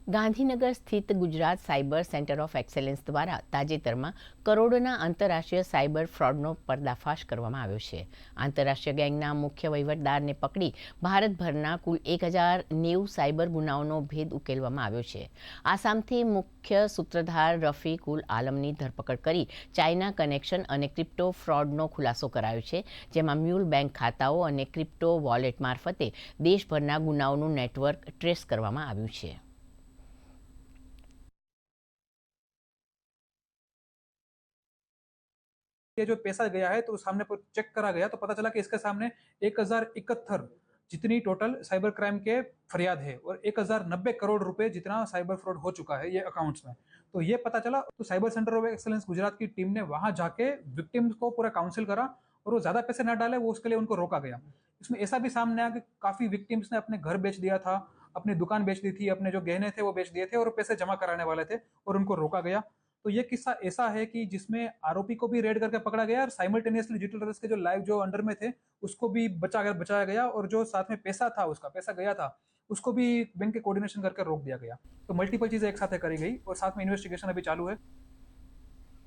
ગાંધીનગર સ્થિત Gujarat cyber centre of excellence દ્વારા તાજેતરમાં કરોડોના આંતરરાષ્ટ્રીય સાયબર ફ્રોડનો પર્દાફાશ કરવામાં આવ્યો છે. આંતરરાષ્ટ્રીય ગેંગના મુખ્ય વહીવટદારને પકડી ભારતભરના કુલ 1090 સાયબર ગુનાઓનો ભેદ ઉકેલવામાં આવ્યો છે. આસામથી મુખ્ય સૂત્રધાર રફીકુલ આલમની ધરપકડ કરી ચાઇના કનેક્શન અને ક્રિપ્ટો ફ્રોડનો ખુલાસો કરાયો છે, જેમાં મ્યુલ બેંક ખાતાઓ અને ક્રિપ્ટો વોલેટ મારફતે દેશભરના ગુનાઓનું નેટવર્ક ટ્રેસ કરવામાં આવ્યું છે. ये जो पैसा गया है तो सामने पर चेक करा गया तो पता चला कि इसके सामने 1071 जितनी टोटल साइबर क्राइम के फरियाद है और 1090 करोड़ रुपए जितना साइबर फ्रॉड हो चुका है ये अकाउंट्स में. तो ये पता चला तो cyber centre of excellence Gujarat की टीम ने वहां जाके विक्टिम्स को पूरा काउंसिल करा और वो ज्यादा पैसे ना डाले वो उसके लिए उनको रोका गया. इसमें ऐसा भी सामने आया कि काफी विक्टिम्स ने अपने घर बेच दिया था, अपनी दुकान बेच दी थी, अपने जो गहने थे वो बेच दिए थे और पैसे जमा कराने वाले थे और उनको रोका गया. तो ये किस्सा ऐसा है कि जिसमें आरोपी को भी रेड करके पकड़ा गया और साइमल्टेनियसली डिजिटल अरेस्ट के जो लाइव जो अंडर में थे उसको भी बचाया गया और जो साथ में पैसा था उसका पैसा गया था उसको भी बैंक के कोऑर्डिनेशन करके रोक दिया गया. तो मल्टीपल चीजें एक साथ करी गई और साथ में इन्वेस्टिगेशन अभी चालू है.